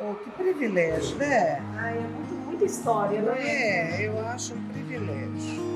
Oh, que privilégio, né? Ai, é muita história, né? É, eu acho um privilégio.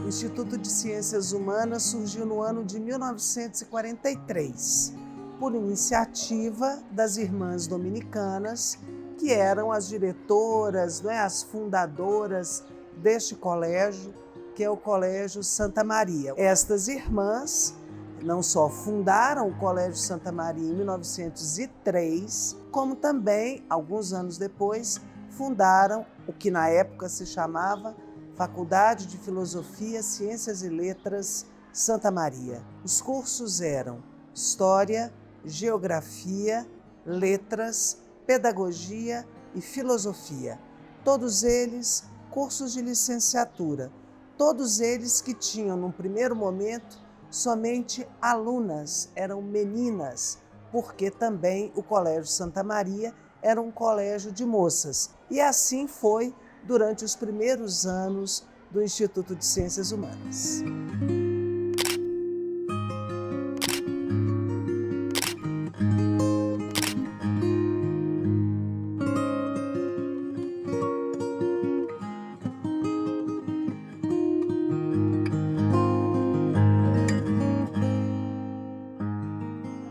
O Instituto de Ciências Humanas surgiu no ano de 1943, por iniciativa das Irmãs Dominicanas, que eram as diretoras, né, as fundadoras deste colégio, que é o Colégio Santa Maria. Estas irmãs não só fundaram o Colégio Santa Maria em 1903, como também, alguns anos depois, fundaram o que na época se chamava Faculdade de Filosofia, Ciências e Letras Santa Maria. Os cursos eram História, Geografia, Letras, Pedagogia e Filosofia. Todos eles cursos de licenciatura. Todos eles que tinham, num primeiro momento, somente alunas, eram meninas, porque também o Colégio Santa Maria era um colégio de moças. E assim foi durante os primeiros anos do Instituto de Ciências Humanas.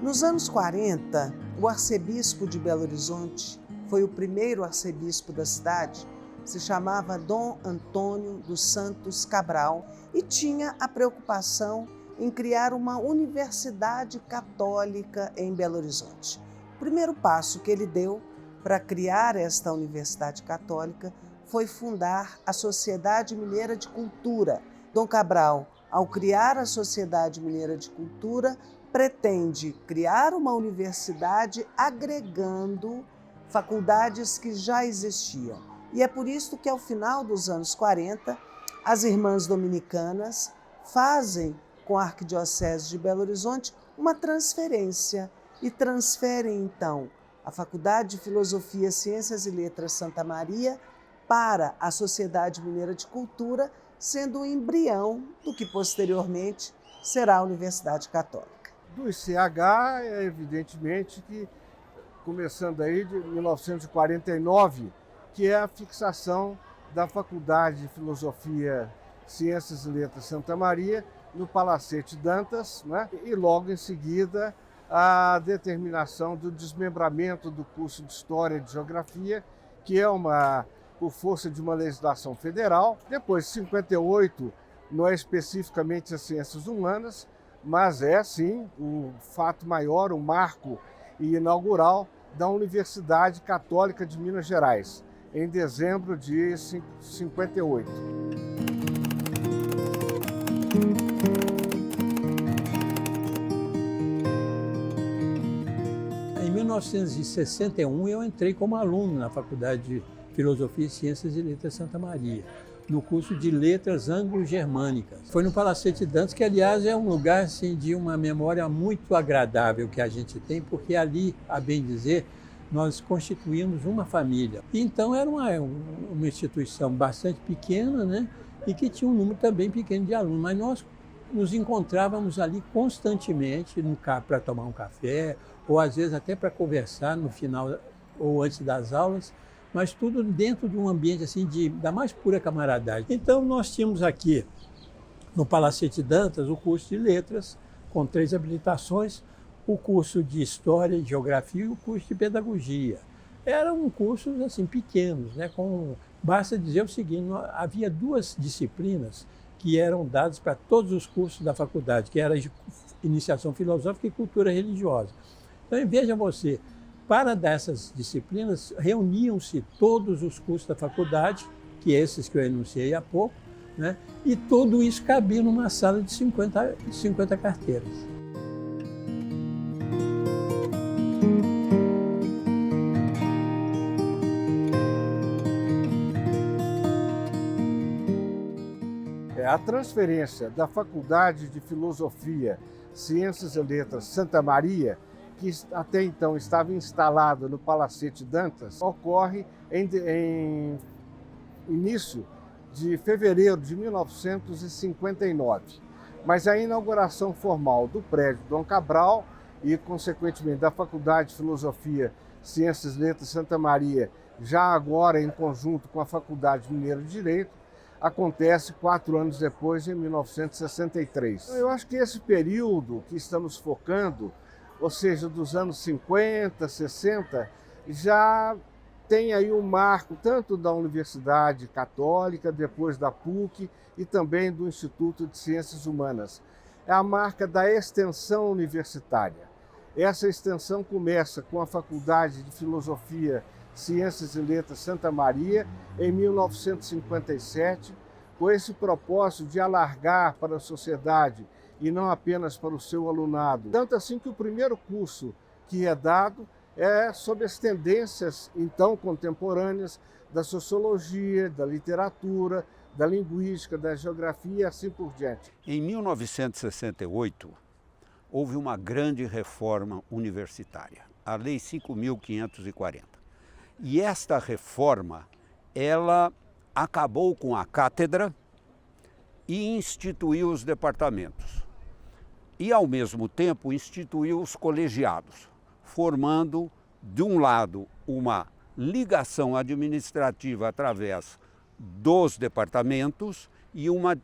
Nos anos 40, o arcebispo de Belo Horizonte foi o primeiro arcebispo da cidade, se chamava Dom Antônio dos Santos Cabral e tinha a preocupação em criar uma universidade católica em Belo Horizonte. O primeiro passo que ele deu para criar esta universidade católica foi fundar a Sociedade Mineira de Cultura. Dom Cabral, ao criar a Sociedade Mineira de Cultura, pretende criar uma universidade agregando faculdades que já existiam. E é por isso que, ao final dos anos 40, as Irmãs Dominicanas fazem com a Arquidiocese de Belo Horizonte uma transferência e transferem, então, a Faculdade de Filosofia, Ciências e Letras Santa Maria para a Sociedade Mineira de Cultura, sendo o embrião do que posteriormente será a Universidade Católica. Do ICH, evidentemente que, começando aí de 1949, que é a fixação da Faculdade de Filosofia, Ciências e Letras Santa Maria, no Palacete Dantas, né? E logo em seguida a determinação do desmembramento do curso de História e de Geografia, que é por força de uma legislação federal. Depois, em 58, não é especificamente as Ciências Humanas, mas é, sim, o fato maior, o marco inaugural da Universidade Católica de Minas Gerais, em dezembro de 58. Em 1961, eu entrei como aluno na Faculdade de Filosofia, Ciências e Letras Santa Maria, no curso de Letras Anglo-Germânicas. Foi no Palacete Dantas, que, aliás, é um lugar assim, de uma memória muito agradável que a gente tem, porque ali, a bem dizer, nós constituímos uma família. Então, era uma instituição bastante pequena, né? E que tinha um número também pequeno de alunos, mas nós nos encontrávamos ali constantemente para tomar um café, ou às vezes até para conversar no final ou antes das aulas, mas tudo dentro de um ambiente assim da mais pura camaradagem. Então nós tínhamos aqui no Palacete Dantas o curso de Letras, com 3 habilitações, o curso de História e Geografia e o curso de Pedagogia. Eram cursos assim pequenos, né? Basta dizer o seguinte, havia 2 disciplinas que eram dadas para todos os cursos da faculdade, que era Iniciação Filosófica e Cultura Religiosa. Então, veja você, para dessas disciplinas, reuniam-se todos os cursos da faculdade, que esses que eu enunciei há pouco, né? E tudo isso cabia numa sala de 50 carteiras. A transferência da Faculdade de Filosofia, Ciências e Letras Santa Maria, que até então estava instalada no Palacete Dantas, ocorre em início de fevereiro de 1959. Mas a inauguração formal do prédio Dom Cabral e, consequentemente, da Faculdade de Filosofia, Ciências e Letras Santa Maria, já agora em conjunto com a Faculdade Mineira de Direito, acontece 4 anos depois, em 1963. Eu acho que esse período que estamos focando, ou seja, dos anos 50, 60, já tem aí um marco tanto da Universidade Católica, depois da PUC e também do Instituto de Ciências Humanas. É a marca da extensão universitária. Essa extensão começa com a Faculdade de Filosofia, Ciências e Letras Santa Maria, em 1957, com esse propósito de alargar para a sociedade e não apenas para o seu alunado. Tanto assim que o primeiro curso que é dado é sobre as tendências, então, contemporâneas da sociologia, da literatura, da linguística, da geografia e assim por diante. Em 1968, houve uma grande reforma universitária, a Lei 5.540. E esta reforma, ela acabou com a cátedra e instituiu os departamentos. E, ao mesmo tempo, instituiu os colegiados, formando, de um lado, uma ligação administrativa através dos departamentos e uma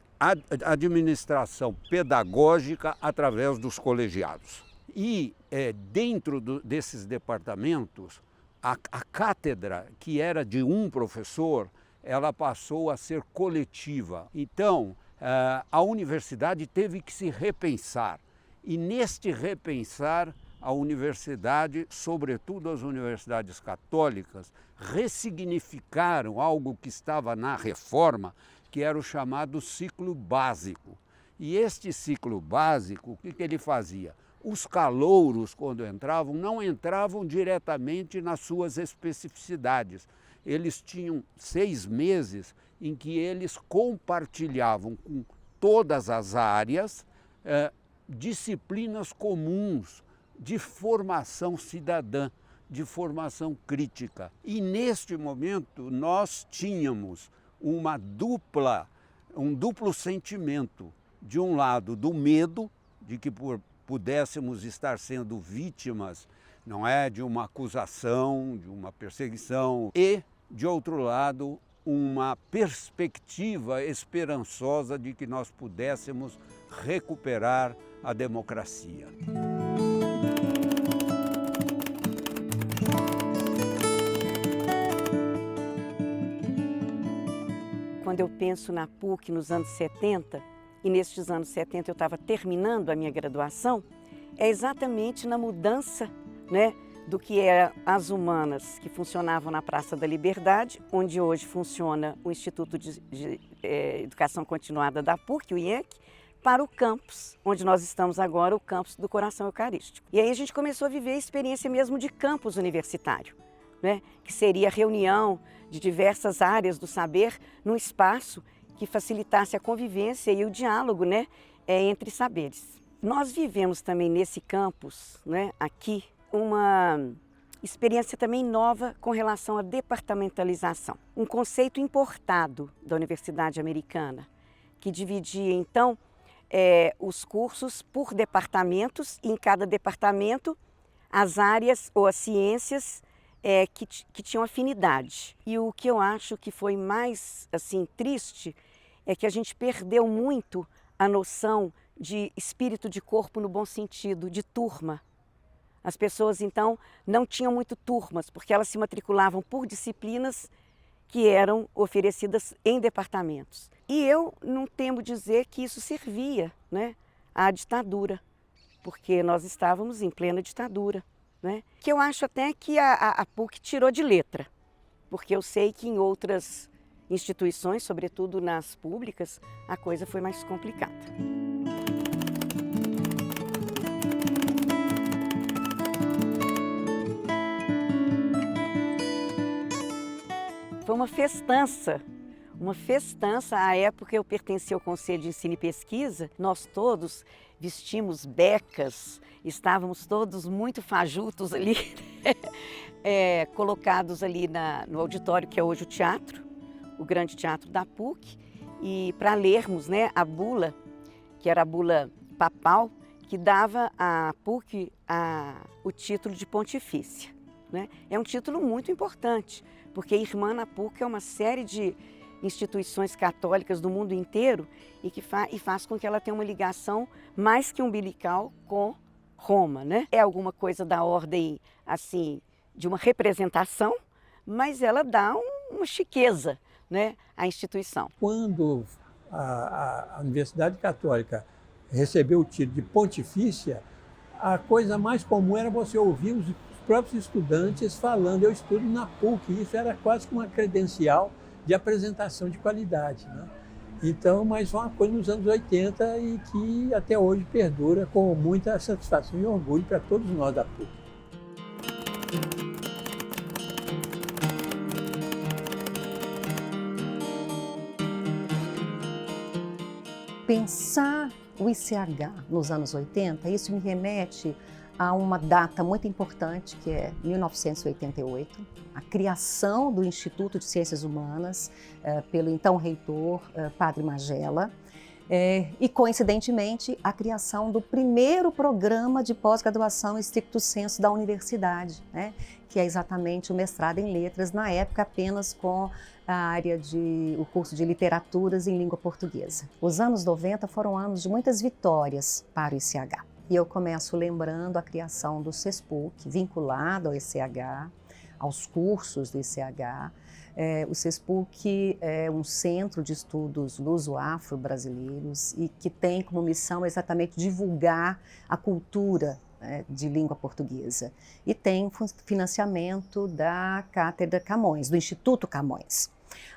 administração pedagógica através dos colegiados. E, dentro desses departamentos, a cátedra, que era de um professor, ela passou a ser coletiva. Então, a universidade teve que se repensar. E neste repensar, a universidade, sobretudo as universidades católicas, ressignificaram algo que estava na reforma, que era o chamado ciclo básico. E este ciclo básico, o que ele fazia? Os calouros, quando entravam, não entravam diretamente nas suas especificidades. Eles tinham 6 meses em que eles compartilhavam com todas as áreas disciplinas comuns de formação cidadã, de formação crítica. E neste momento nós tínhamos um duplo sentimento. De um lado, do medo de que pudéssemos estar sendo vítimas, não é, de uma acusação, de uma perseguição, e, de outro lado, uma perspectiva esperançosa de que nós pudéssemos recuperar a democracia. Quando eu penso na PUC nos anos 70, e nestes anos 70 eu estava terminando a minha graduação, é exatamente na mudança, né, do que eram as humanas que funcionavam na Praça da Liberdade, onde hoje funciona o Instituto de Educação Continuada da PUC, o IEC, para o campus, onde nós estamos agora, o campus do Coração Eucarístico. E aí a gente começou a viver a experiência mesmo de campus universitário, né, que seria a reunião de diversas áreas do saber num espaço que facilitasse a convivência e o diálogo, né, entre saberes. Nós vivemos também nesse campus, né, aqui, uma experiência também nova com relação à departamentalização. Um conceito importado da Universidade Americana, que dividia, então, os cursos por departamentos, e em cada departamento as áreas ou as ciências que tinham afinidade. E o que eu acho que foi mais assim, triste é que a gente perdeu muito a noção de espírito de corpo no bom sentido, de turma. As pessoas, então, não tinham muito turmas, porque elas se matriculavam por disciplinas que eram oferecidas em departamentos. E eu não temo dizer que isso servia, né, à ditadura, porque nós estávamos em plena ditadura, né? Que eu acho até que a PUC tirou de letra, porque eu sei que em outras instituições, sobretudo nas públicas, a coisa foi mais complicada. Foi uma festança. À época eu pertencia ao Conselho de Ensino e Pesquisa, nós todos vestimos becas, estávamos todos muito fajutos ali, colocados ali no auditório que é hoje o teatro, o grande teatro da PUC, e para lermos, né, a bula, que era a bula papal, que dava à PUC o título de pontifícia, né? É um título muito importante, porque irmã na PUC é uma série de instituições católicas do mundo inteiro e que faz com que ela tenha uma ligação mais que umbilical com Roma, né? É alguma coisa da ordem, assim, de uma representação, mas ela dá uma chiqueza, né, à instituição. Quando a Universidade Católica recebeu o título de pontifícia, a coisa mais comum era você ouvir os próprios estudantes falando, eu estudo na PUC, isso era quase que uma credencial de apresentação de qualidade, né? Então, mas foi uma coisa nos anos 80 e que até hoje perdura com muita satisfação e orgulho para todos nós da PUC. Pensar o ICH nos anos 80, isso me remete a uma data muito importante, que é 1988, a criação do Instituto de Ciências Humanas pelo então reitor, Padre Magela, e, coincidentemente, a criação do primeiro programa de pós-graduação stricto sensu da universidade, né? Que é exatamente o mestrado em letras, na época apenas com a área o curso de literaturas em língua portuguesa. Os anos 90 foram anos de muitas vitórias para o ICH. E eu começo lembrando a criação do CESPUC, vinculado ao ICH, aos cursos do ICH. O CESPUC é um centro de estudos luso-afro-brasileiros e que tem como missão exatamente divulgar a cultura de língua portuguesa. E tem financiamento da Cátedra Camões, do Instituto Camões.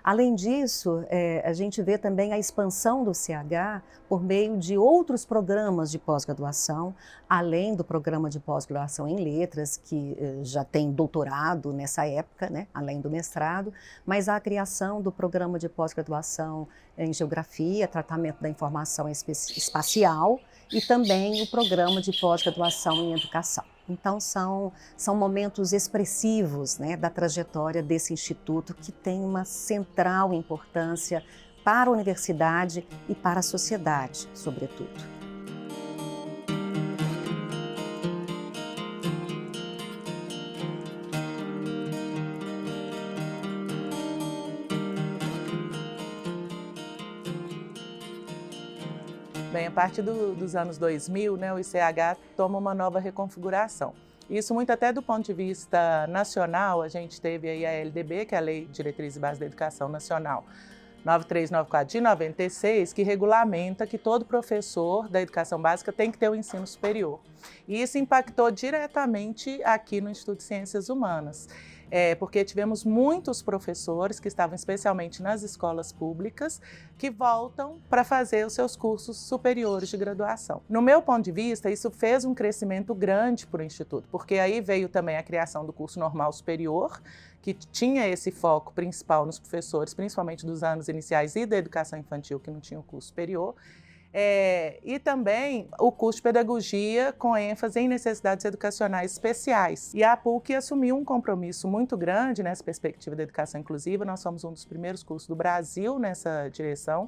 Além disso, a gente vê também a expansão do CH por meio de outros programas de pós-graduação, além do programa de pós-graduação em letras, que já tem doutorado nessa época, né, além do mestrado, mas a criação do programa de pós-graduação em geografia, tratamento da informação espacial e também o programa de pós-graduação em educação. Então, são momentos expressivos, né, da trajetória desse instituto que tem uma central importância para a universidade e para a sociedade, sobretudo. Bem, a partir dos anos 2000, né, o ICH toma uma nova reconfiguração. Isso muito até do ponto de vista nacional, a gente teve aí a LDB, que é a Lei de Diretrizes e Bases da Educação Nacional, 9394 de 96, que regulamenta que todo professor da educação básica tem que ter o ensino superior. E isso impactou diretamente aqui no Instituto de Ciências Humanas. Porque tivemos muitos professores que estavam especialmente nas escolas públicas que voltam para fazer os seus cursos superiores de graduação. No meu ponto de vista, isso fez um crescimento grande para o Instituto, porque aí veio também a criação do curso normal superior, que tinha esse foco principal nos professores, principalmente dos anos iniciais e da educação infantil, que não tinha o curso superior. E também o curso de pedagogia com ênfase em necessidades educacionais especiais. E a PUC assumiu um compromisso muito grande nessa perspectiva da educação inclusiva. Nós somos um dos primeiros cursos do Brasil nessa direção.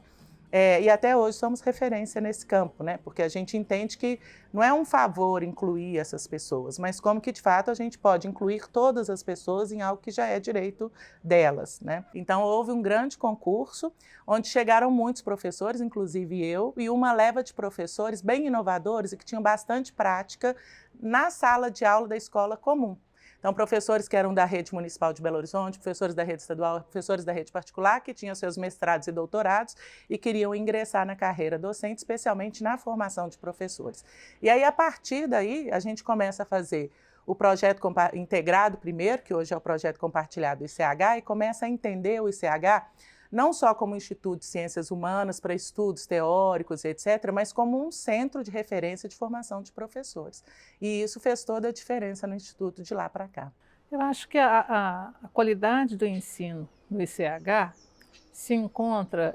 E até hoje somos referência nesse campo, né? Porque a gente entende que não é um favor incluir essas pessoas, mas como que de fato a gente pode incluir todas as pessoas em algo que já é direito delas, né? Então houve um grande concurso onde chegaram muitos professores, inclusive eu, e uma leva de professores bem inovadores e que tinham bastante prática na sala de aula da escola comum. Então, professores que eram da rede municipal de Belo Horizonte, professores da rede estadual, professores da rede particular, que tinham seus mestrados e doutorados e queriam ingressar na carreira docente, especialmente na formação de professores. E aí, a partir daí, a gente começa a fazer o projeto integrado primeiro, que hoje é o projeto compartilhado do ICH, e começa a entender o ICH não só como Instituto de Ciências Humanas para estudos teóricos, etc., mas como um centro de referência de formação de professores. E isso fez toda a diferença no Instituto de lá para cá. Eu acho que a qualidade do ensino no ICH se encontra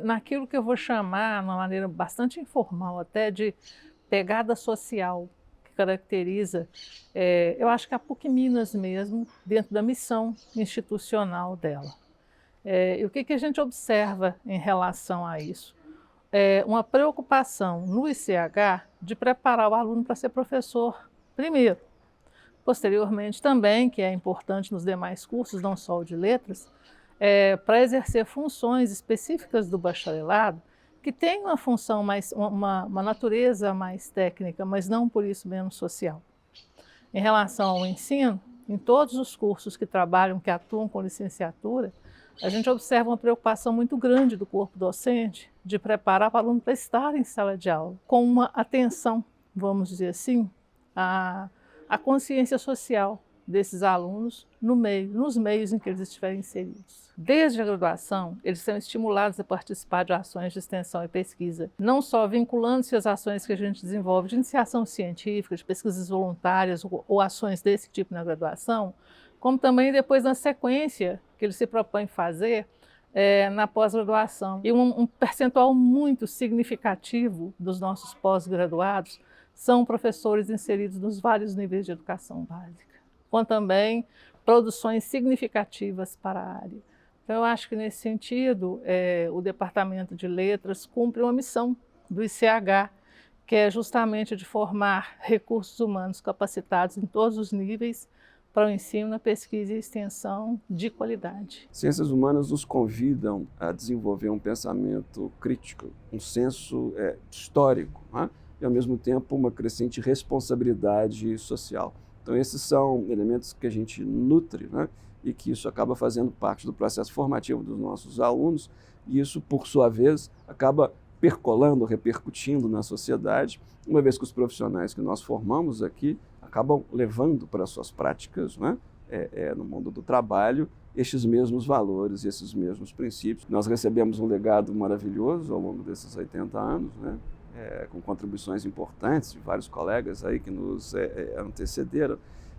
naquilo que eu vou chamar, de uma maneira bastante informal até, de pegada social, que caracteriza, eu acho que a PUC Minas mesmo, dentro da missão institucional dela. E o que a gente observa em relação a isso? Uma preocupação no ICH de preparar o aluno para ser professor primeiro. Posteriormente também, que é importante nos demais cursos, não só o de letras, para exercer funções específicas do bacharelado, que tem uma função uma natureza mais técnica, mas não por isso menos social. Em relação ao ensino, em todos os cursos que trabalham, que atuam com licenciatura, a gente observa uma preocupação muito grande do corpo docente de preparar o aluno para estar em sala de aula, com uma atenção, vamos dizer assim, à consciência social desses alunos nos meios em que eles estiverem inseridos. Desde a graduação, eles são estimulados a participar de ações de extensão e pesquisa, não só vinculando-se às ações que a gente desenvolve de iniciação científica, de pesquisas voluntárias ou ações desse tipo na graduação, como também depois na sequência que eles se propõem fazer na pós-graduação. E um percentual muito significativo dos nossos pós-graduados são professores inseridos nos vários níveis de educação básica, com também produções significativas para a área. Então, eu acho que, nesse sentido, o Departamento de Letras cumpre uma missão do ICH, que é justamente de formar recursos humanos capacitados em todos os níveis para o ensino, a pesquisa e extensão de qualidade. Ciências humanas nos convidam a desenvolver um pensamento crítico, um senso histórico, né? E, ao mesmo tempo, uma crescente responsabilidade social. Então, esses são elementos que a gente nutre, né? E que isso acaba fazendo parte do processo formativo dos nossos alunos, e isso, por sua vez, acaba percolando, repercutindo na sociedade, uma vez que os profissionais que nós formamos aqui acabam levando para suas práticas, né? No mundo do trabalho, estes mesmos valores, esses mesmos princípios. Nós recebemos um legado maravilhoso ao longo desses 80 anos, né? Com contribuições importantes de vários colegas aí que nos antecederam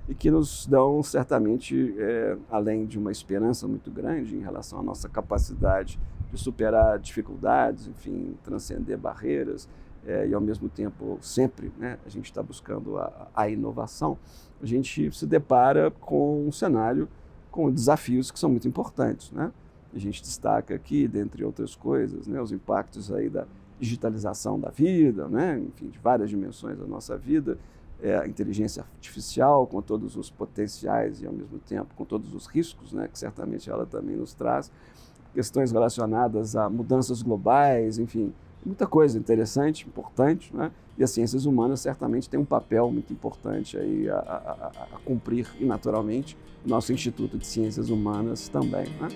e que nos dão, certamente, além de uma esperança muito grande em relação à nossa capacidade de superar dificuldades, enfim, transcender barreiras, e, ao mesmo tempo, sempre, né, a gente está buscando a inovação, a gente se depara com um cenário com desafios que são muito importantes, né? A gente destaca aqui, dentre outras coisas, né, os impactos aí da digitalização da vida, né? Enfim, de várias dimensões da nossa vida, a inteligência artificial com todos os potenciais e, ao mesmo tempo, com todos os riscos, né, que certamente ela também nos traz, questões relacionadas a mudanças globais, enfim, muita coisa interessante, importante, né? E as ciências humanas certamente têm um papel muito importante aí a cumprir, e, naturalmente, o nosso Instituto de Ciências Humanas também, né?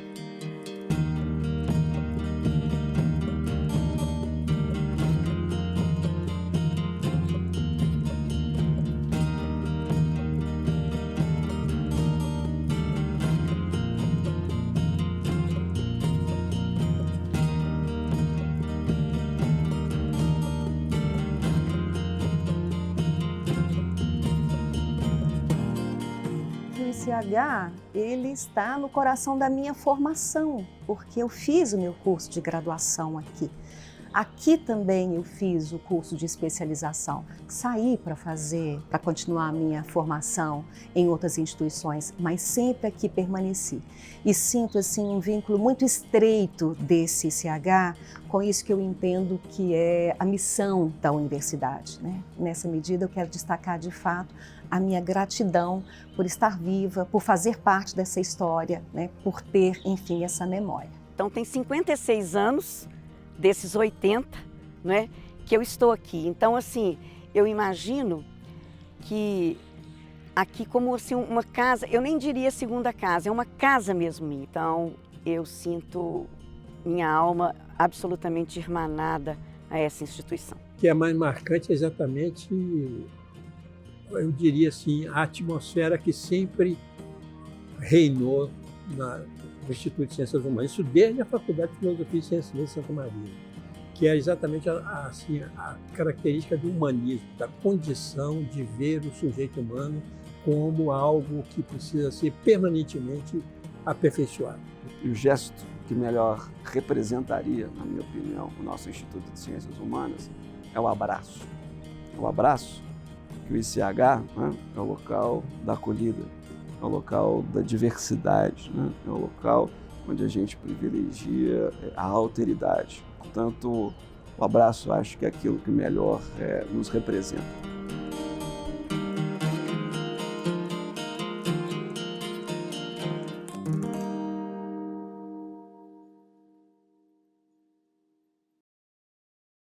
Ele está no coração da minha formação, porque eu fiz o meu curso de graduação aqui. Aqui também eu fiz o curso de especialização. Saí para continuar a minha formação em outras instituições, mas sempre aqui permaneci. E sinto assim um vínculo muito estreito desse ICH com isso que eu entendo que é a missão da universidade, né? Nessa medida eu quero destacar de fato a minha gratidão por estar viva, por fazer parte dessa história, né? Por ter, enfim, essa memória. Então tem 56 anos desses 80, né, que eu estou aqui. Então, assim, eu imagino que aqui como assim, uma casa, eu nem diria segunda casa, é uma casa mesmo minha. Então, eu sinto minha alma absolutamente irmanada a essa instituição. O que é mais marcante é exatamente, eu diria assim, a atmosfera que sempre reinou no Instituto de Ciências Humanas, isso desde a Faculdade de Filosofia e Ciências de Santa Maria, que é exatamente a característica do humanismo, da condição de ver o sujeito humano como algo que precisa ser permanentemente aperfeiçoado. E o gesto que melhor representaria, na minha opinião, o nosso Instituto de Ciências Humanas é o abraço. O abraço, que o ICH, né, é o local da acolhida, é o local da diversidade, né, é o local onde a gente privilegia a alteridade. Portanto, o abraço acho que é aquilo que melhor nos representa.